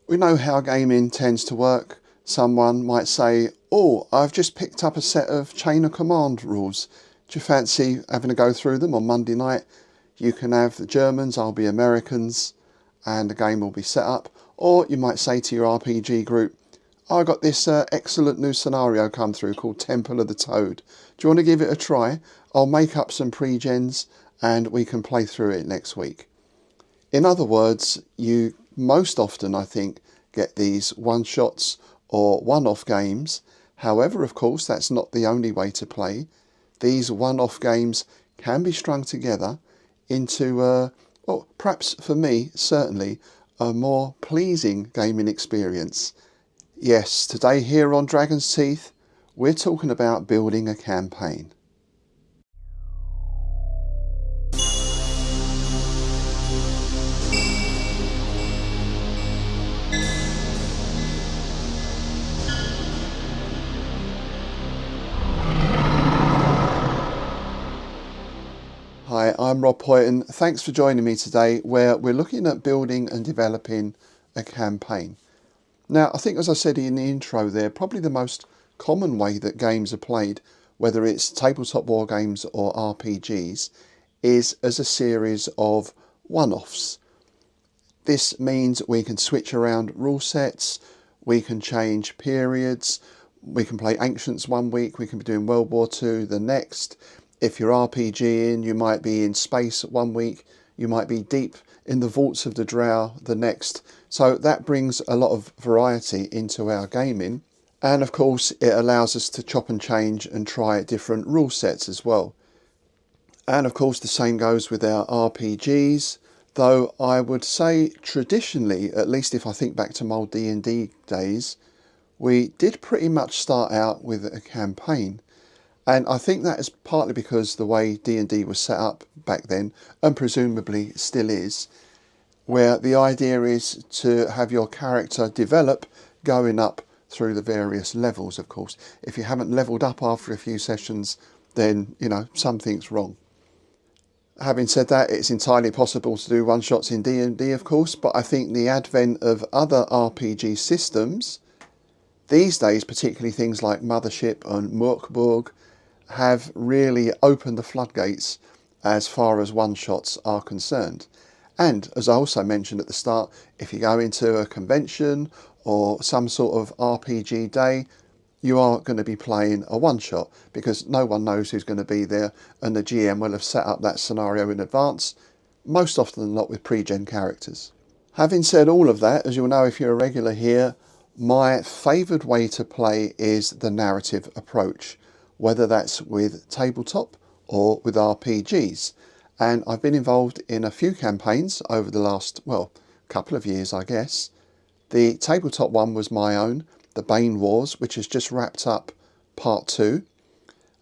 We know how gaming tends to work. Someone might say, oh, I've just picked up a set of chain of command rules. Do you fancy having a go through them on Monday night? You can have the Germans, I'll be Americans, and the game will be set up. Or you might say to your RPG group, I got this excellent new scenario come through called Temple of the Toad. Do you want to give it a try? I'll make up some pre-gens and we can play through it next week. In other words, you most often, I think, get these one-shots or one-off games. However, of course, that's not the only way to play. These one-off games can be strung together into, well, perhaps for me, certainly, a more pleasing gaming experience. Yes, today here on Dragon's Teeth, we're talking about building a campaign. Hi, I'm Rob Poyton. Thanks for joining me today, where we're looking at building and developing a campaign. Now, I think, as I said in the intro there, probably the most common way that games are played, whether it's tabletop war games or RPGs, is as a series of one-offs. This means we can switch around rule sets, we can change periods, we can play Ancients one week, we can be doing World War II the next. If you're RPGing, you might be in space one week, you might be deep in the vaults of the Drow the next. So that brings a lot of variety into our gaming. And of course, it allows us to chop and change and try different rule sets as well. And of course, the same goes with our RPGs, though I would say traditionally, at least if I think back to my old D&D days, we did pretty much start out with a campaign. And I think that is partly because the way D&D was set up back then, and presumably still is, where the idea is to have your character develop going up through the various levels, of course. If you haven't leveled up after a few sessions, then, you know, something's wrong. Having said that, it's entirely possible to do one-shots in D&D, of course, but I think the advent of other RPG systems, these days, particularly things like Mothership and Morkborg, have really opened the floodgates as far as one-shots are concerned. And as I also mentioned at the start, if you go into a convention or some sort of RPG day, you are going to be playing a one-shot because no one knows who's going to be there, and the GM will have set up that scenario in advance, most often than not with pre-gen characters. Having said all of that, as you'll know if you're a regular here, my favoured way to play is the narrative approach, whether that's with tabletop or with RPGs. And I've been involved in a few campaigns over the last, well, couple of years, I guess. The tabletop one was my own, the Bane Wars, which has just wrapped up part 2.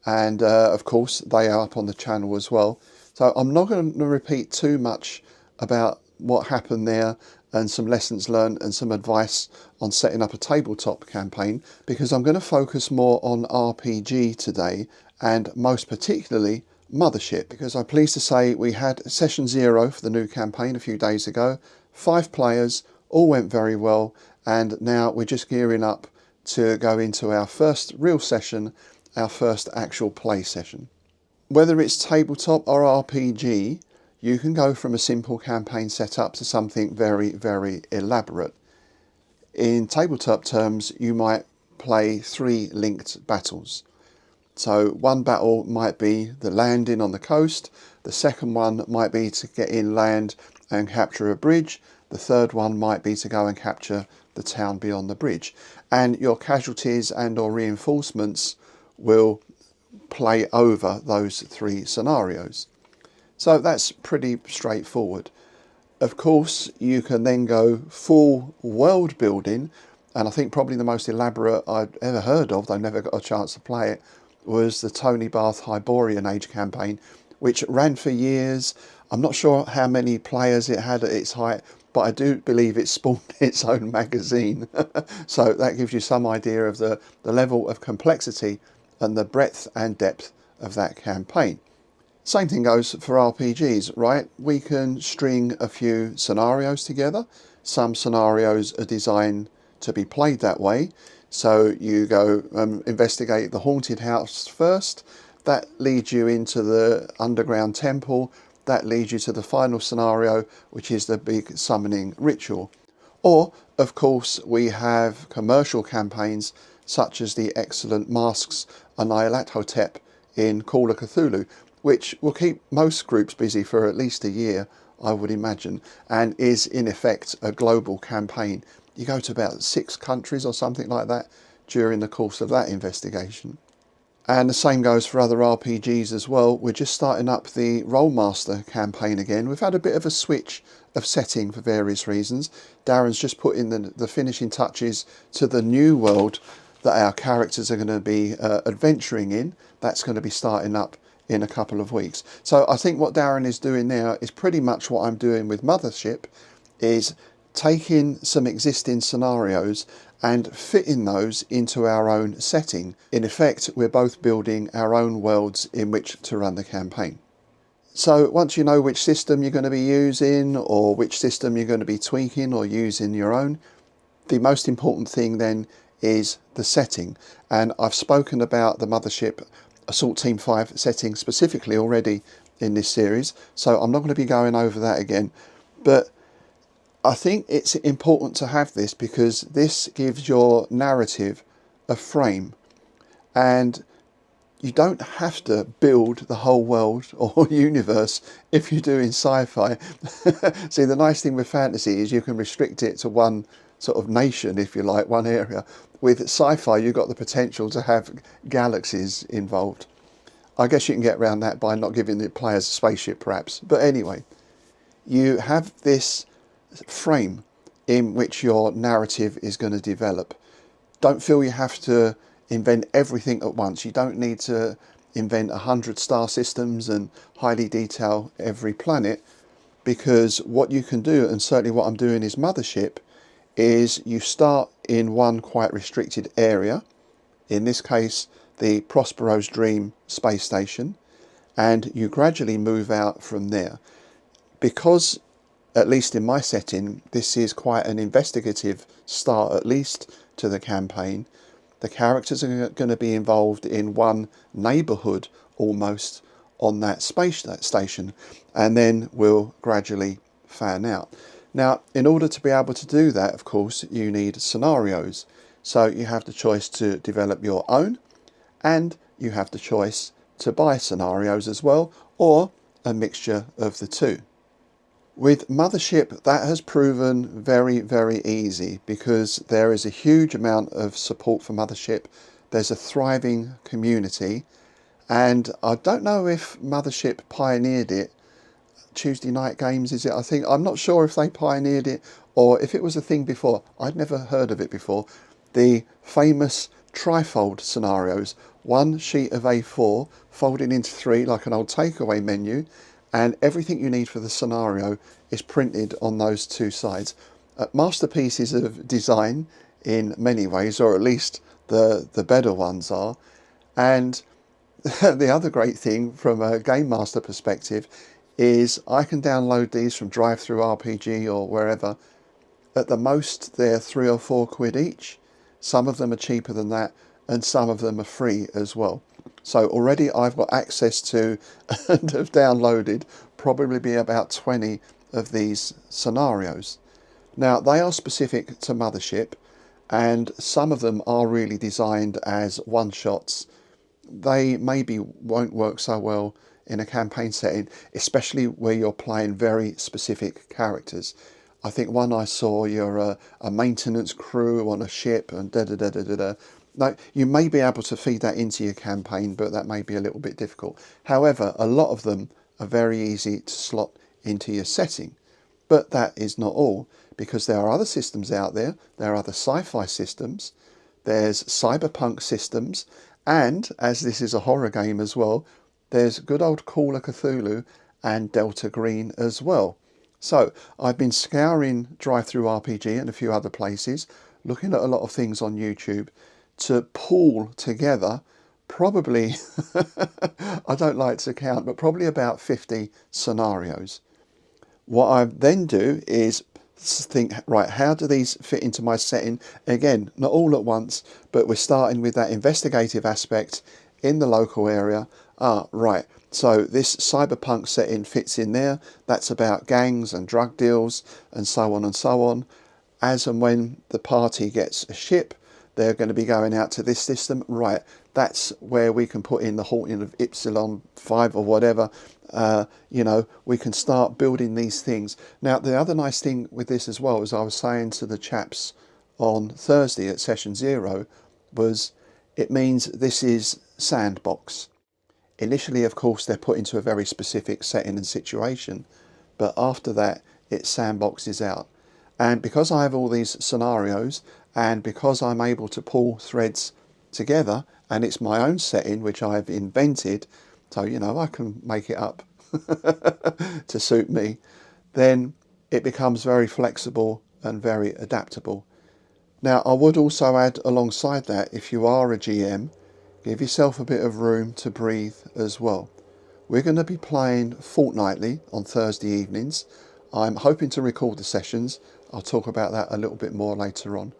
And of course, they are up on the channel as well. So I'm not going to repeat too much about what happened there and some lessons learned and some advice on setting up a tabletop campaign, because I'm going to focus more on RPG today, and most particularly Mothership, because I'm pleased to say we had session 0 for the new campaign a few days ago. 5 players, all went very well, and now we're just gearing up to go into our first real session, our first actual play session. Whether it's tabletop or RPG, you can go from a simple campaign setup to something very, very elaborate. In tabletop terms, you might play 3 linked battles. So one battle might be the landing on the coast, the second one might be to get inland and capture a bridge, the third one might be to go and capture the town beyond the bridge. And your casualties and or reinforcements will play over those 3 scenarios. So that's pretty straightforward. Of course, you can then go full world building, and I think probably the most elaborate I'd ever heard of, though I never got a chance to play it, was the Tony Bath Hyborian Age campaign, which ran for years. I'm not sure how many players it had at its height, but I do believe it spawned its own magazine. So that gives you some idea of the level of complexity and the breadth and depth of that campaign. Same thing goes for RPGs, right? We can string a few scenarios together. Some scenarios are designed to be played that way. So you go investigate the haunted house first. That leads you into the underground temple. That leads you to the final scenario, which is the big summoning ritual. Or, of course, we have commercial campaigns such as the excellent Masks Annihilate in Call of Cthulhu, which will keep most groups busy for at least a year, I would imagine, and is in effect a global campaign. You go to about 6 countries or something like that during the course of that investigation. And the same goes for other RPGs as well. We're just starting up the Rollmaster campaign again. We've had a bit of a switch of setting for various reasons. Darren's just put in the finishing touches to the new world that our characters are going to be adventuring in. That's going to be starting up in a couple of weeks. So I think what Darren is doing now is pretty much what I'm doing with Mothership, is taking some existing scenarios and fitting those into our own setting. In effect, we're both building our own worlds in which to run the campaign. So once you know which system you're going to be using, or which system you're going to be tweaking or using your own, the most important thing then is the setting. And I've spoken about the Mothership Assault Team 5 setting specifically already in this series, so I'm not going to be going over that again. But I think it's important to have this because this gives your narrative a frame, and you don't have to build the whole world or universe if you're doing sci-fi. See, the nice thing with fantasy is you can restrict it to one sort of nation, if you like, one area. With sci-fi, you've got the potential to have galaxies involved. I guess you can get around that by not giving the players a spaceship, perhaps. But anyway, you have this frame in which your narrative is going to develop. Don't feel you have to invent everything at once. You don't need to invent 100 star systems and highly detail every planet, because what you can do, and certainly what I'm doing is Mothership, is you start in one quite restricted area, in this case the Prospero's Dream space station, and you gradually move out from there. Because, at least in my setting, this is quite an investigative start, at least, to the campaign. The characters are going to be involved in one neighbourhood almost on that space station, and then we'll gradually fan out. Now, in order to be able to do that, of course, you need scenarios. So you have the choice to develop your own, and you have the choice to buy scenarios as well, or a mixture of the two. With Mothership, that has proven very, very easy because there is a huge amount of support for Mothership. There's a thriving community, and I don't know if Mothership pioneered it. Tuesday night games, is it? I think, I'm not sure if they pioneered it or if it was a thing before. I'd never heard of it before. The famous trifold scenarios, one sheet of A4 folded into 3 like an old takeaway menu, and everything you need for the scenario is printed on those 2 sides. Masterpieces of design in many ways, or at least the better ones are. And the other great thing from a game master perspective is I can download these from DriveThruRPG or wherever. At the most, they're 3 or 4 quid each. Some of them are cheaper than that, and some of them are free as well. So already I've got access to and have downloaded probably be about 20 of these scenarios. Now, they are specific to Mothership, and some of them are really designed as one-shots. They maybe won't work so well in a campaign setting, especially where you're playing very specific characters. I think one I saw, you're a maintenance crew on a ship and da-da-da-da-da-da. Now, you may be able to feed that into your campaign, but that may be a little bit difficult. However, a lot of them are very easy to slot into your setting. But that is not all, because there are other systems out there. There are other sci-fi systems. There's cyberpunk systems. And, as this is a horror game as well, there's good old Call of Cthulhu and Delta Green as well. So, I've been scouring DriveThruRPG and a few other places, looking at a lot of things on YouTube, to pull together probably, I don't like to count, but probably about 50 scenarios. What I then do is think, right, how do these fit into my setting? Again, not all at once, but we're starting with that investigative aspect in the local area. Right, so this cyberpunk setting fits in there. That's about gangs and drug deals and so on and so on. As and when the party gets a ship, they're going to be going out to this system. Right, that's where we can put in the halting of Epsilon 5 or whatever. We can start building these things. Now, the other nice thing with this as well, as I was saying to the chaps on Thursday at session 0, was it means this is sandbox. Initially, of course, they're put into a very specific setting and situation, but after that, it sandboxes out. And because I have all these scenarios, and because I'm able to pull threads together, and it's my own setting which I've invented, so I can make it up to suit me, then it becomes very flexible and very adaptable. Now, I would also add alongside that, if you are a GM, give yourself a bit of room to breathe as well. We're going to be playing fortnightly on Thursday evenings. I'm hoping to record the sessions. I'll talk about that a little bit more later on.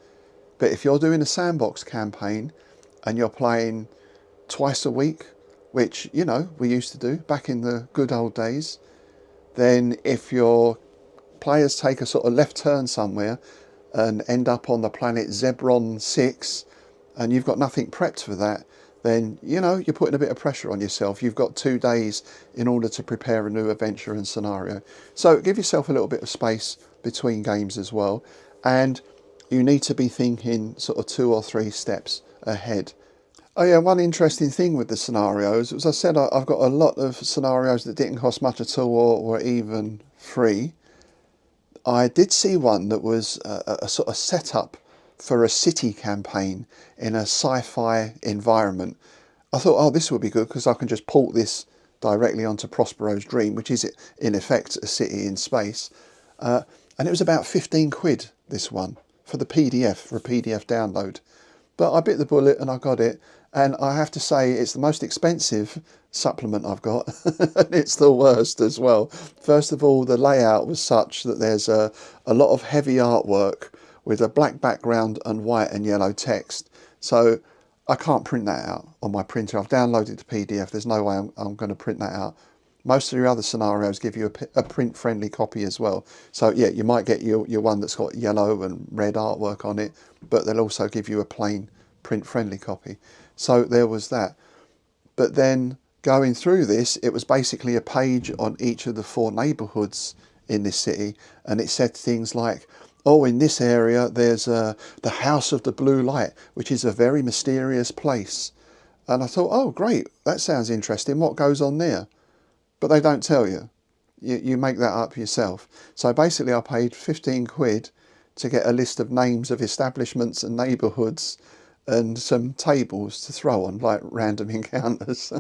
But if you're doing a sandbox campaign and you're playing twice a week, which, we used to do back in the good old days, then if your players take a sort of left turn somewhere and end up on the planet Zebron 6 and you've got nothing prepped for that, then, you're putting a bit of pressure on yourself. You've got 2 days in order to prepare a new adventure and scenario. So give yourself a little bit of space between games as well. And you need to be thinking sort of 2 or 3 steps ahead. Oh yeah, one interesting thing with the scenarios, as I said, I've got a lot of scenarios that didn't cost much at all or were even free. I did see one that was a sort of setup for a city campaign in a sci-fi environment. I thought, oh, this would be good because I can just port this directly onto Prospero's Dream, which is in effect a city in space. And it was about 15 quid, this one, for the PDF, for a PDF download. But I bit the bullet and I got it. And I have to say, it's the most expensive supplement I've got. And it's the worst as well. First of all, the layout was such that there's a lot of heavy artwork with a black background and white and yellow text. So I can't print that out on my printer. I've downloaded the PDF. There's no way I'm going to print that out. Most of your other scenarios give you a print-friendly copy as well. So yeah, you might get your one that's got yellow and red artwork on it, but they'll also give you a plain print-friendly copy. So there was that. But then going through this, it was basically a page on each of the 4 neighbourhoods in this city, and it said things like, oh, in this area there's the House of the Blue Light, which is a very mysterious place. And I thought, oh great, that sounds interesting, what goes on there? But they don't tell you. You make that up yourself. So basically I paid 15 quid to get a list of names of establishments and neighbourhoods and some tables to throw on, like random encounters.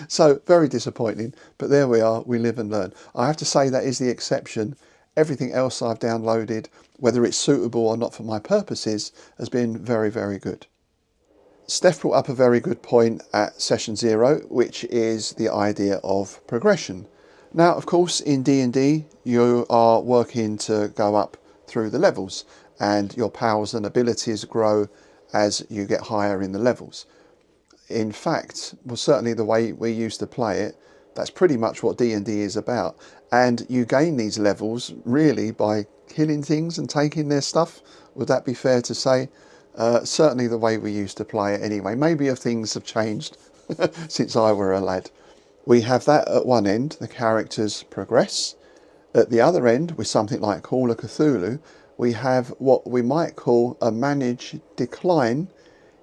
So very disappointing, but there we are, we live and learn. I have to say that is the exception. Everything else I've downloaded, whether it's suitable or not for my purposes, has been very, very good. Steph brought up a very good point at session 0, which is the idea of progression. Now, of course, in D&D, you are working to go up through the levels, and your powers and abilities grow as you get higher in the levels. In fact, well, certainly the way we used to play it, that's pretty much what D&D is about. And you gain these levels really by killing things and taking their stuff. Would that be fair to say? Certainly the way we used to play it anyway. Maybe if things have changed since I were a lad. We have that at one end, the characters progress. At the other end, with something like Call of Cthulhu, we have what we might call a managed decline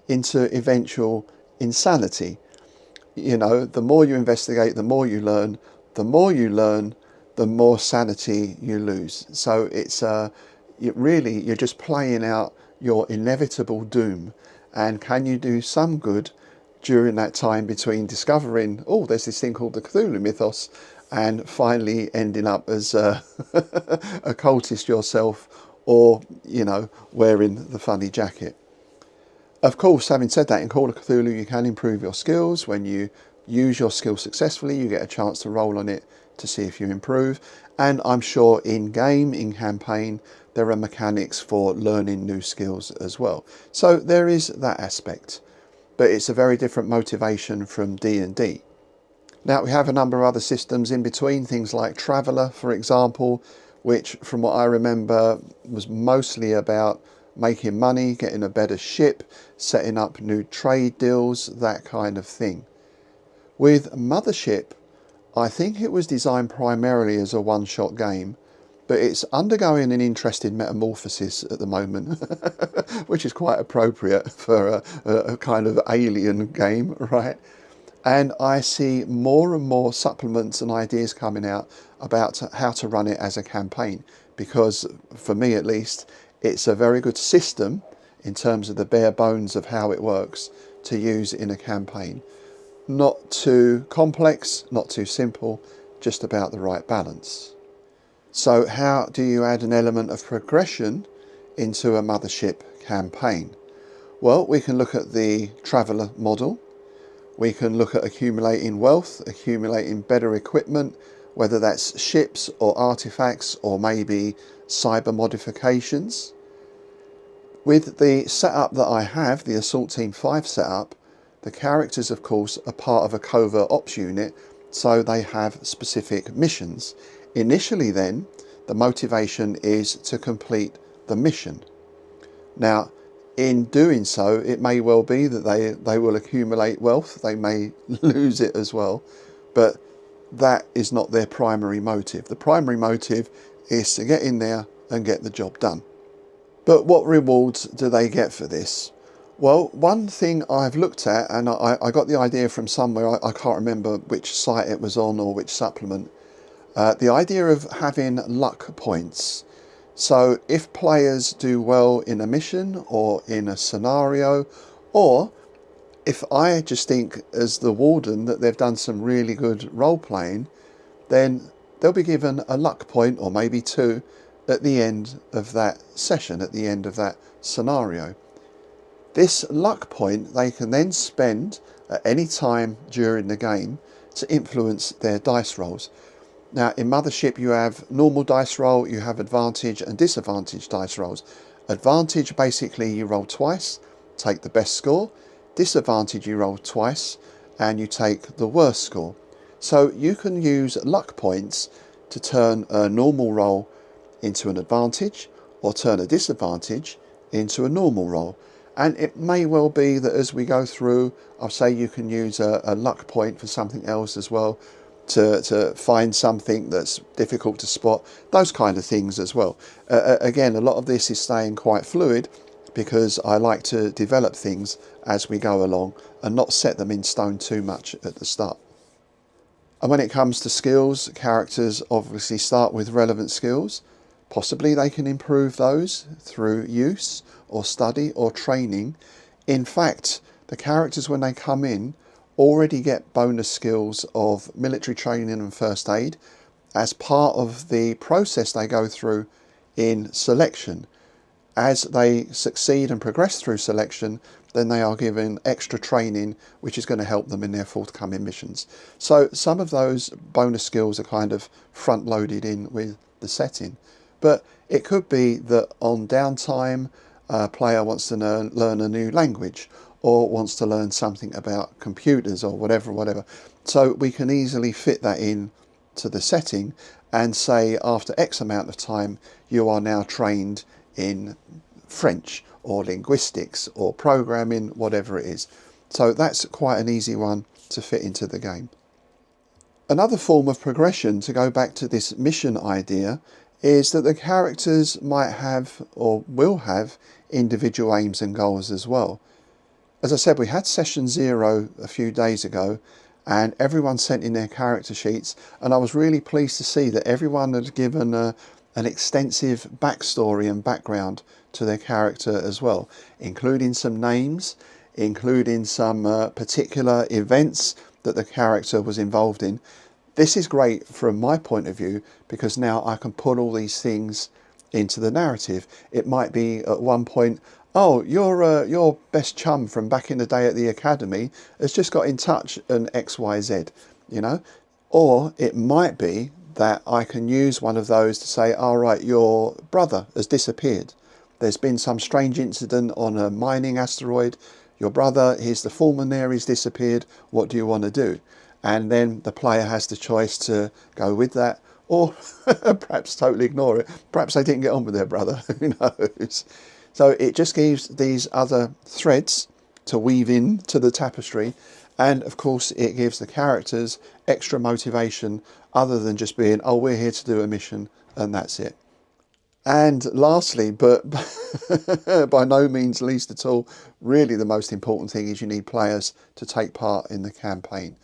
into eventual insanity. The more you investigate, the more you learn. The more you learn, the more sanity you lose. So it's you're just playing out your inevitable doom. And can you do some good during that time between discovering, oh, there's this thing called the Cthulhu mythos, and finally ending up as a cultist yourself, or wearing the funny jacket. Of course, having said that, in Call of Cthulhu you can improve your skills. When you use your skill successfully, you get a chance to roll on it to see if you improve. And I'm sure in game, in campaign, there are mechanics for learning new skills as well. So there is that aspect, but it's a very different motivation from D&D. Now we have a number of other systems in between, things like Traveller, for example, which from what I remember was mostly about making money, getting a better ship, setting up new trade deals, that kind of thing. With Mothership, I think it was designed primarily as a one-shot game, but it's undergoing an interesting metamorphosis at the moment, which is quite appropriate for a kind of alien game, right? And I see more and more supplements and ideas coming out about how to run it as a campaign, because for me at least, it's a very good system in terms of the bare bones of how it works to use in a campaign. Not too complex, not too simple, just about the right balance. So how do you add an element of progression into a Mothership campaign? Well, we can look at the Traveller model. We can look at accumulating wealth, accumulating better equipment, whether that's ships or artifacts or maybe cyber modifications. With the setup that I have, the Assault Team 5 setup, the characters of course are part of a covert ops unit, so they have specific missions. Initially then, the motivation is to complete the mission. Now, in doing so, it may well be that they will accumulate wealth, they may lose it as well, but that is not their primary motive. The primary motive is to get in there and get the job done. But what rewards do they get for this? Well, one thing I've looked at, and I got the idea from somewhere, I can't remember which site it was on or which supplement, the idea of having luck points. So if players do well in a mission or in a scenario, or if I just think as the warden that they've done some really good role playing, then they'll be given a luck point or maybe two at the end of that session, at the end of that scenario. This luck point they can then spend at any time during the game to influence their dice rolls. Now in Mothership you have normal dice roll, you have advantage and disadvantage dice rolls. Advantage, basically you roll twice, take the best score. Disadvantage, you roll twice and you take the worst score. So you can use luck points to turn a normal roll into an advantage or turn a disadvantage into a normal roll. And it may well be that as we go through, I'll say you can use a luck point for something else as well, to find something that's difficult to spot, those kind of things as well. Again, a lot of this is staying quite fluid because I like to develop things as we go along and not set them in stone too much at the start. And when it comes to skills, characters obviously start with relevant skills. Possibly they can improve those through use or study or training. In fact, the characters when they come in already get bonus skills of military training and first aid as part of the process they go through in selection. As they succeed and progress through selection, then they are given extra training which is going to help them in their forthcoming missions. So some of those bonus skills are kind of front loaded in with the setting. But it could be that on downtime a player wants to learn a new language or wants to learn something about computers or whatever. So we can easily fit that in to the setting and say after X amount of time you are now trained in French or linguistics or programming, whatever it is. So that's quite an easy one to fit into the game. Another form of progression, to go back to this mission idea, is that the characters might have or will have individual aims and goals as well. As I said, we had session 0 a few days ago and everyone sent in their character sheets, and I was really pleased to see that everyone had given an extensive backstory and background to their character as well, including some names, including some particular events that the character was involved in. This is great from my point of view because now I can put all these things into the narrative. It might be at one point, oh, your best chum from back in the day at the academy has just got in touch and XYZ, you know? Or it might be that I can use one of those to say, all right, your brother has disappeared. There's been some strange incident on a mining asteroid. Your brother, he's the foreman there, he's disappeared. What do you want to do? And then the player has the choice to go with that or perhaps totally ignore it. Perhaps they didn't get on with their brother, who knows? So it just gives these other threads to weave in to the tapestry. And of course, it gives the characters extra motivation other than just being, oh, we're here to do a mission and that's it. And lastly, but by no means least at all, really the most important thing is you need players to take part in the campaign.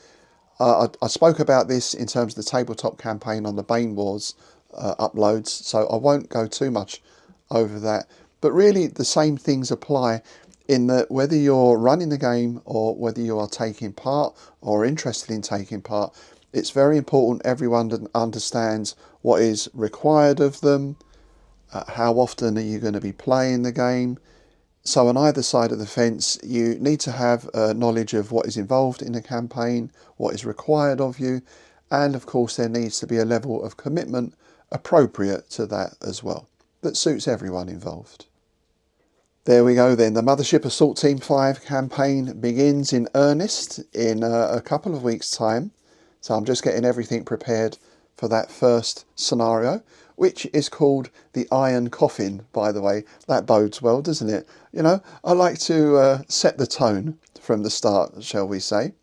I spoke about this in terms of the tabletop campaign on the Bane Wars uploads, so I won't go too much over that. But really the same things apply in that whether you're running the game or whether you are taking part or interested in taking part, it's very important everyone understands what is required of them, how often are you going to be playing the game. So on either side of the fence, you need to have knowledge of what is involved in a campaign, what is required of you, and of course there needs to be a level of commitment appropriate to that as well, that suits everyone involved. There we go then, the Mothership Assault Team 5 campaign begins in earnest in a couple of weeks' time. So I'm just getting everything prepared for that first scenario, which is called the Iron Coffin, by the way. That bodes well, doesn't it? You know, I like to set the tone from the start, shall we say.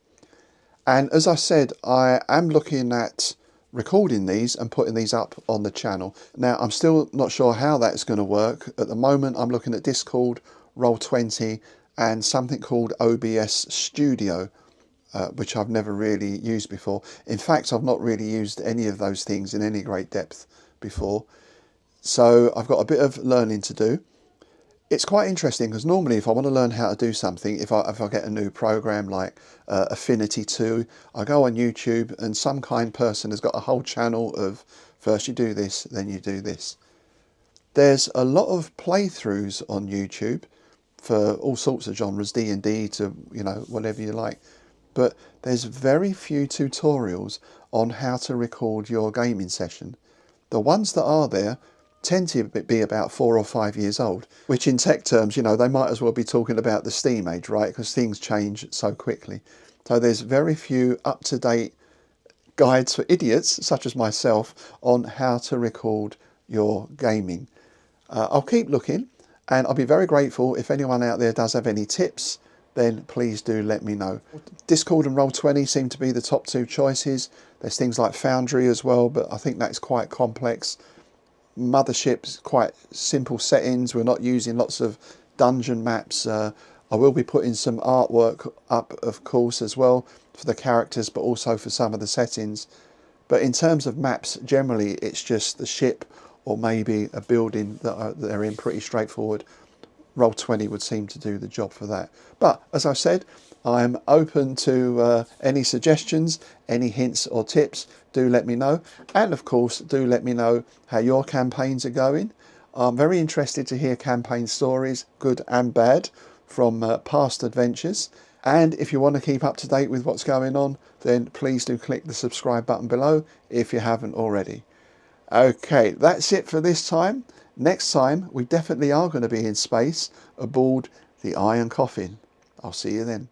And as I said, I am looking at recording these and putting these up on the channel. Now, I'm still not sure how that's going to work. At the moment, I'm looking at Discord, Roll20, and something called OBS Studio, which I've never really used before. In fact, I've not really used any of those things in any great depth before. So I've got a bit of learning to do. It's quite interesting because normally if I want to learn how to do something, if I get a new program like Affinity 2, I go on YouTube and some kind person has got a whole channel of first you do this, then you do this. There's a lot of playthroughs on YouTube for all sorts of genres, D&D to, you know, whatever you like. But there's very few tutorials on how to record your gaming session. The ones that are there tend to be about 4 or 5 years old, which in tech terms, you know, they might as well be talking about the Steam age, right? Because things change so quickly. So there's very few up-to-date guides for idiots, such as myself, on how to record your gaming. I'll keep looking, and I'll be very grateful if anyone out there does have any tips, then please do let me know. Discord and Roll20 seem to be the top two choices. There's things like Foundry as well, but I think that's quite complex. Mothership's quite simple settings. We're not using lots of dungeon maps. I will be putting some artwork up, of course, as well for the characters, but also for some of the settings. But in terms of maps, generally it's just the ship or maybe a building that they're in, pretty straightforward. Roll20 would seem to do the job for that. But as I said, I'm open to any suggestions, any hints or tips. Do let me know. And of course, do let me know how your campaigns are going. I'm very interested to hear campaign stories, good and bad, from past adventures. And if you want to keep up to date with what's going on, then please do click the subscribe button below if you haven't already. Okay, that's it for this time. Next time, we definitely are going to be in space aboard the Iron Coffin. I'll see you then.